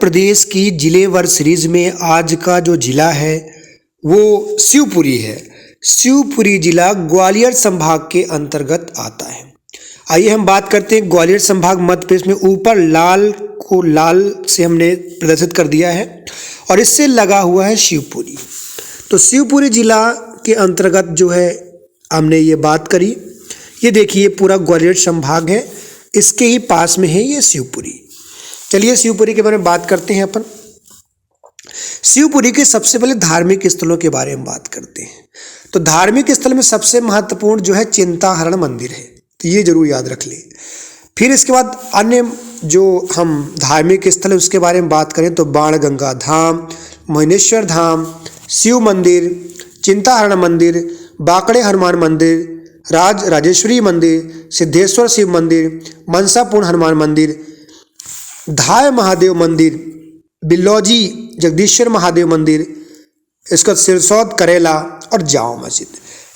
प्रदेश की जिलेवार सीरीज में आज का जो जिला है वो शिवपुरी है। शिवपुरी जिला ग्वालियर संभाग के अंतर्गत आता है। आइए हम बात करते हैं ग्वालियर संभाग मध्य प्रदेश में। ऊपर लाल को लाल से हमने प्रदर्शित कर दिया है और इससे लगा हुआ है शिवपुरी। तो शिवपुरी जिला के अंतर्गत जो है हमने ये बात करी। ये देखिए पूरा ग्वालियर संभाग है, इसके ही पास में है ये शिवपुरी। चलिए शिवपुरी के बारे में बात करते हैं अपन। शिवपुरी के सबसे पहले धार्मिक स्थलों के बारे में बात करते हैं। तो धार्मिक स्थल में सबसे महत्वपूर्ण जो है चिंताहरण मंदिर है, तो ये जरूर याद रख लें। फिर इसके बाद अन्य जो हम धार्मिक स्थल है उसके बारे में बात करें तो बाणगंगा धाम, महेश्वर धाम, शिव मंदिर, चिंताहरण मंदिर, बाकड़े हनुमान मंदिर, राजेश्वरी मंदिर, सिद्धेश्वर शिव मंदिर, मनसापूर्ण हनुमान मंदिर, धाय महादेव मंदिर, बिल्लौजी जगदीश्वर महादेव मंदिर, इसका सिरसौद करेला और जामा मस्जिद।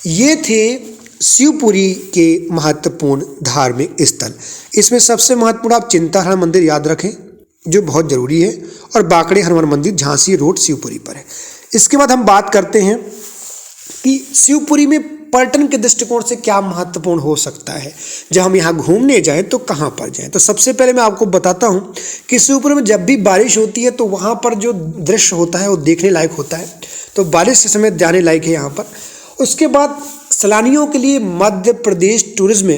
ये थे शिवपुरी के महत्वपूर्ण धार्मिक स्थल। इसमें सबसे महत्वपूर्ण आप चिंताहरण मंदिर याद रखें जो बहुत जरूरी है, और बाकड़े हनुमान मंदिर झांसी रोड शिवपुरी पर है। इसके बाद हम बात करते हैं कि शिवपुरी में पर्यटन के दृष्टिकोण से क्या महत्वपूर्ण हो सकता है। जब हम यहाँ घूमने जाएं तो कहाँ पर जाएं। तो सबसे पहले मैं आपको बताता हूँ कि शिवपुरी में जब भी बारिश होती है तो वहाँ पर जो दृश्य होता है वो देखने लायक होता है। तो बारिश के समय जाने लायक है यहाँ पर। उसके बाद सैलानियों के लिए मध्य प्रदेश टूरिज्म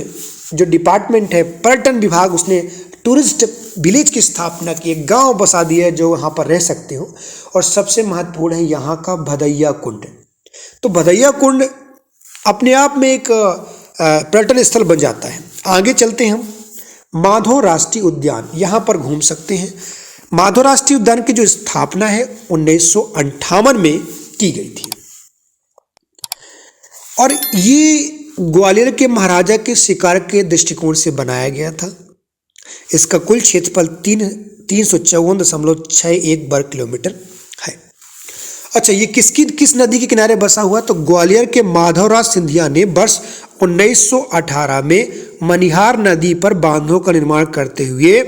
जो डिपार्टमेंट है, पर्यटन विभाग, उसने टूरिस्ट विलेज की स्थापना की, एक गाँव बसा दिया है जो वहाँ पर रह सकते हो। और सबसे महत्वपूर्ण है यहाँ का भदैया कुंड। तो भदैया कुंड अपने आप में एक पर्यटन स्थल बन जाता है। आगे चलते हैं हम। माधव राष्ट्रीय उद्यान, यहाँ पर घूम सकते हैं। माधव राष्ट्रीय उद्यान की जो स्थापना है 1958 में की गई थी और ये ग्वालियर के महाराजा के शिकार के दृष्टिकोण से बनाया गया था। इसका कुल क्षेत्रफल 354.61 वर्ग किलोमीटर है। अच्छा, ये किस नदी के किनारे बसा हुआ? तो ग्वालियर के माधवराज सिंधिया ने वर्ष 1918 में मनिहार नदी पर बांधों का निर्माण करते हुए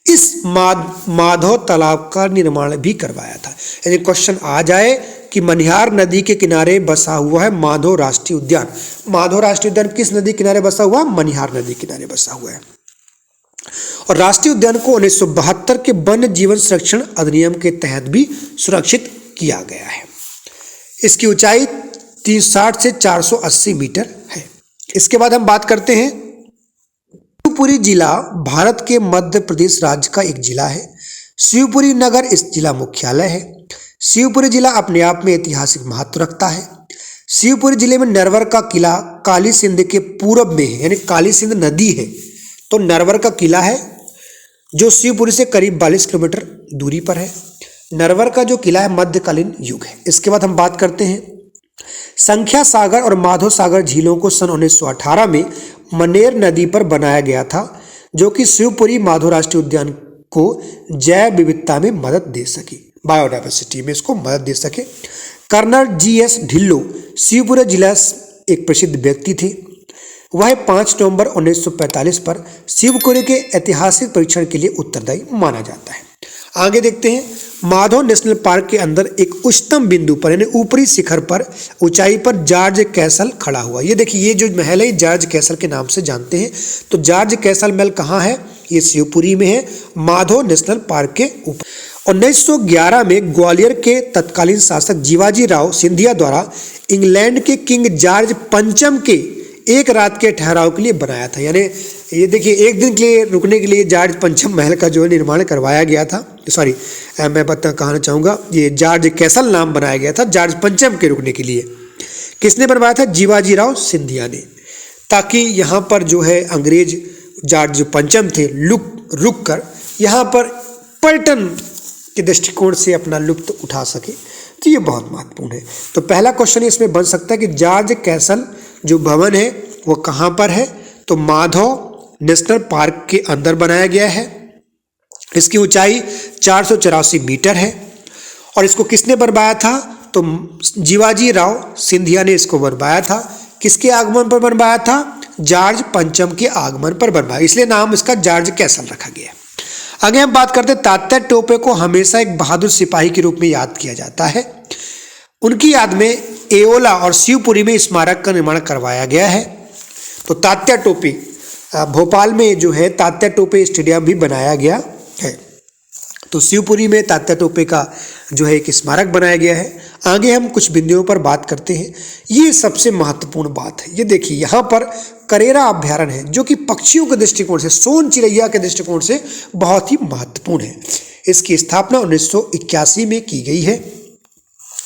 इस माधव तालाब का निर्माण भी करवाया था। यानी क्वेश्चन आ जाए कि मनिहार नदी के किनारे बसा हुआ है माधव राष्ट्रीय उद्यान। माधव राष्ट्रीय उद्यान किस नदी के किनारे बसा हुआ? मनिहार नदी के किनारे बसा हुआ है। और राष्ट्रीय उद्यान को 1972 के वन्य जीवन संरक्षण अधिनियम के तहत भी सुरक्षित किया गया है। इसकी ऊंचाई 360 से 480 मीटर है। इसके बाद हम बात करते हैं शिवपुरी जिला भारत के मध्य प्रदेश राज्य का एक जिला है। शिवपुरी नगर इस जिला मुख्यालय है। शिवपुरी जिला अपने आप में ऐतिहासिक महत्व रखता है। शिवपुरी जिले में नरवर का किला काली सिंध के पूर्व में है, यानी काली सिंध नदी है तो नरवर का किला है जो शिवपुरी से करीब 42 किलोमीटर दूरी पर है। नरवर का जो किला है मध्यकालीन युग है। इसके बाद हम बात करते हैं संख्या सागर और माधव सागर झीलों को सन 1918 में मनेर नदी पर बनाया गया था, जो कि शिवपुरी माधव राष्ट्रीय उद्यान को जैव विविधता में मदद दे सके, बायोडाइवर्सिटी में इसको मदद दे सके। कर्नल GS ढिल्लो शिवपुरी जिला एक प्रसिद्ध व्यक्ति थे। वह 5 नवंबर 1945 पर शिवपुरी के ऐतिहासिक परीक्षण के लिए उत्तरदायी माना जाता है। आगे देखते हैं। माधव नेशनल पार्क के अंदर एक उच्चतम बिंदु पर यानी ऊपरी शिखर पर ऊंचाई पर जॉर्ज कैसल खड़ा हुआ। ये देखिए, ये जो महल है जॉर्ज कैसल के नाम से जानते हैं। तो जॉर्ज कैसल महल कहाँ है? ये शिवपुरी में है, माधव नेशनल पार्क के ऊपर। 1911 में ग्वालियर के तत्कालीन शासक जीवाजी राव सिंधिया द्वारा इंग्लैंड के किंग जॉर्ज पंचम के एक रात के ठहराव के लिए बनाया था। यानी ये देखिए, एक दिन के लिए रुकने के लिए जॉर्ज पंचम महल का जो है निर्माण करवाया गया था। सॉरी, मैं कहना चाहूँगा ये जॉर्ज कैसल नाम बनाया गया था जॉर्ज पंचम के रुकने के लिए। किसने बनवाया था? जीवाजी राव सिंधिया ने, ताकि यहाँ पर जो है अंग्रेज जॉर्ज पंचम थे रुक कर यहाँ पर पर्यटन के दृष्टिकोण से अपना लुत्फ उठा सके। तो ये बहुत महत्वपूर्ण है। तो पहला क्वेश्चन इसमें बन सकता है कि जॉर्ज कैसल जो भवन है वो कहाँ पर है? तो माधव नेशनल पार्क के अंदर बनाया गया है। इसकी ऊंचाई 484 मीटर है और इसको किसने बनवाया था? तो जीवाजी राव सिंधिया ने इसको बनवाया था। किसके आगमन पर बनवाया था? जॉर्ज पंचम के आगमन पर बनवाया, इसलिए नाम इसका जॉर्ज कैसल रखा गया। आगे हम बात करते हैं तात्या टोपे को हमेशा एक बहादुर सिपाही के रूप में याद किया जाता है। उनकी याद में एओला और शिवपुरी में स्मारक का निर्माण करवाया गया है। तो तात्या टोपे भोपाल में जो है तात्या टोपे स्टेडियम भी बनाया गया है। तो शिवपुरी में तात्या टोपे का जो है एक स्मारक बनाया गया है। आगे हम कुछ बिंदुओं पर बात करते हैं। ये सबसे महत्वपूर्ण बात है। ये देखिए यहाँ पर करेरा अभ्यारण्य है जो कि पक्षियों के दृष्टिकोण से, सोन चिड़ैया के दृष्टिकोण से बहुत ही महत्वपूर्ण है। इसकी स्थापना 1981 में की गई है।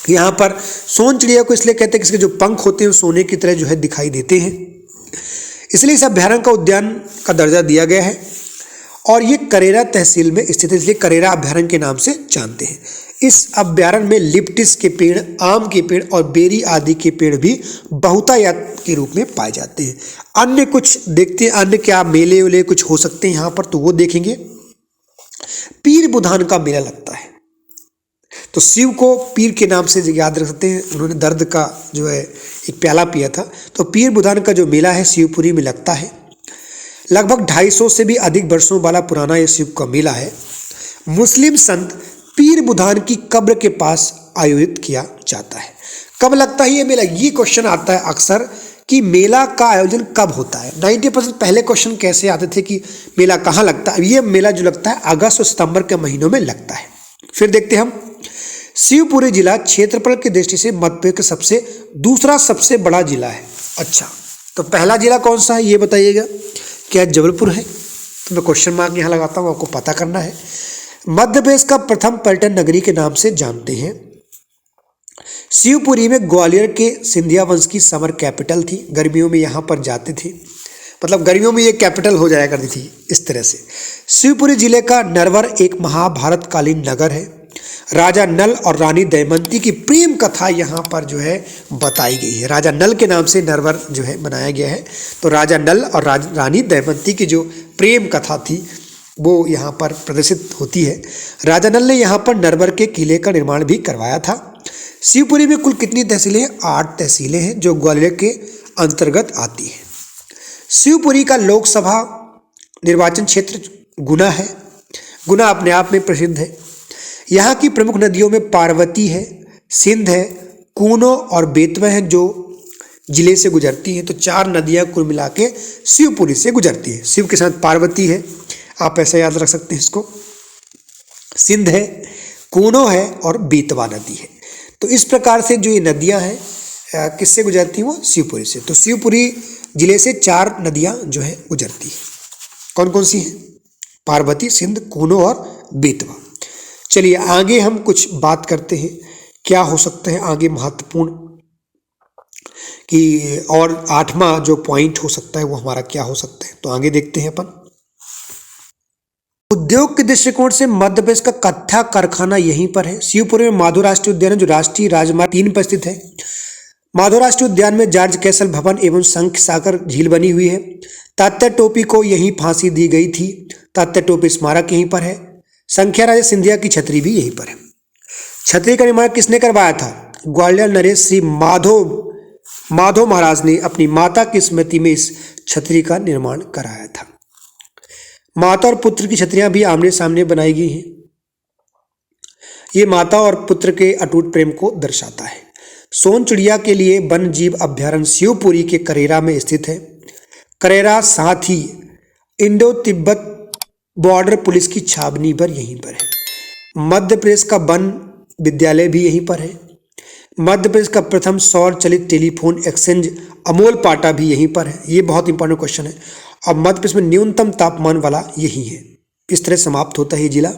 यहाँ पर सोन चिड़िया को इसलिए कहते हैं कि इसके जो पंख होते हैं सोने की तरह जो है दिखाई देते हैं, इसलिए इस अभ्यारण्य का उद्यान का दर्जा दिया गया है। और ये करेरा तहसील में स्थित है, इसलिए करेरा अभ्यारण्य के नाम से जानते हैं। इस अभ्यारण्य में लिप्टिस के पेड़, आम के पेड़ और बेरी आदि के पेड़ भी बहुतायत के रूप में पाए जाते हैं। अन्य कुछ देखते हैं, अन्य क्या मेले वेले कुछ हो सकते हैं यहाँ पर, तो वो देखेंगे। पीर बुधान का मेला लगता है। तो शिव को पीर के नाम से याद रख सकते हैं, उन्होंने दर्द का जो है एक प्याला पिया था। तो पीर बुधान का जो मेला है शिवपुरी में लगता है। लगभग 250 से भी अधिक वर्षों वाला पुराना यह शिव का मेला है। मुस्लिम संत पीर बुधान की कब्र के पास आयोजित किया जाता है। कब लगता है ये मेला? ये क्वेश्चन आता है अक्सर कि मेला का आयोजन कब होता है। 90% पहले क्वेश्चन कैसे आते थे कि मेला कहाँ लगता है। ये मेला जो लगता है अगस्त और सितंबर के महीनों में लगता है। फिर देखते हैं हम, शिवपुरी जिला क्षेत्रफल की दृष्टि से मध्य प्रदेश का दूसरा सबसे बड़ा जिला है। अच्छा, तो पहला जिला कौन सा है ये बताइएगा। क्या जबलपुर है? तो मैं क्वेश्चन मार्क यहाँ लगाता हूँ, आपको पता करना है। मध्य प्रदेश का प्रथम पर्यटन नगरी के नाम से जानते हैं। शिवपुरी में ग्वालियर के सिंधिया वंश की समर कैपिटल थी। गर्मियों में यहाँ पर जाते थे, मतलब गर्मियों में ये कैपिटल हो जाया करती थी इस तरह से। शिवपुरी जिले का नरवर एक महाभारत कालीन नगर है। राजा नल और रानी दमयंती की प्रेम कथा यहाँ पर जो है बताई गई है। राजा नल के नाम से नरवर जो है बनाया गया है। तो राजा नल और रानी दमयंती की जो प्रेम कथा थी वो यहाँ पर प्रदर्शित होती है। राजा नल ने यहाँ पर नरवर के किले का निर्माण भी करवाया था। शिवपुरी में कुल कितनी तहसीलें हैं? 8 तहसीलें हैं जो ग्वालियर के अंतर्गत आती हैं। शिवपुरी का लोकसभा निर्वाचन क्षेत्र गुना है। गुना अपने आप में प्रसिद्ध है। यहाँ की प्रमुख नदियों में पार्वती है, सिंध है, कूनो और बेतवा है जो जिले से गुजरती हैं। तो 4 नदियाँ कुल मिला के शिवपुरी से गुजरती है। शिव के साथ पार्वती है, आप ऐसा याद रख सकते हैं इसको। सिंध है, कूनो है और बेतवा नदी है। तो इस प्रकार से जो ये नदियाँ हैं किससे गुजरती हैं? वो शिवपुरी से। तो शिवपुरी जिले से 4 नदियाँ जो है गुजरती है। कौन कौन सी हैं? पार्वती, सिंध, कूनो और बेतवा। चलिए आगे हम कुछ बात करते हैं क्या हो सकता है आगे महत्वपूर्ण, कि और 8वां जो पॉइंट हो सकता है वो हमारा क्या हो सकता है। तो आगे देखते हैं अपन। उद्योग के दृष्टिकोण से मध्य प्रदेश का कत्था कारखाना यहीं पर है। शिवपुरी में माधव राष्ट्रीय उद्यान है जो राष्ट्रीय राजमार्ग 3 पर स्थित है। माधव राष्ट्रीय उद्यान में जॉर्ज कैसल भवन एवं शंख सागर झील बनी हुई है। तात्या टोपी को यहीं फांसी दी गई थी। तात्या टोपी स्मारक यहीं पर है। संख्या राजा सिंधिया की छतरी भी यहीं पर है। छतरी का निर्माण किसने करवाया था? ग्वालियर नरेश श्री माधव महाराज ने अपनी माता की स्मृति में इस छतरी का निर्माण कराया था। माता और पुत्र की छतरियां भी आमने सामने बनाई गई हैं। ये माता और पुत्र के अटूट प्रेम को दर्शाता है। सोन चिड़िया के लिए वन जीव अभ्यारण्य शिवपुरी के करेरा में स्थित है। करेरा साथ ही इंडो तिब्बत बॉर्डर पुलिस की छावनी पर यहीं पर है। मध्य प्रदेश का वन विद्यालय भी यहीं पर है। मध्य प्रदेश का प्रथम सौर चलित टेलीफोन एक्सचेंज अमोल पाटा भी यहीं पर है। ये बहुत इंपॉर्टेंट क्वेश्चन है। और मध्य प्रदेश में न्यूनतम तापमान वाला यही है। इस तरह समाप्त होता है ये जिला।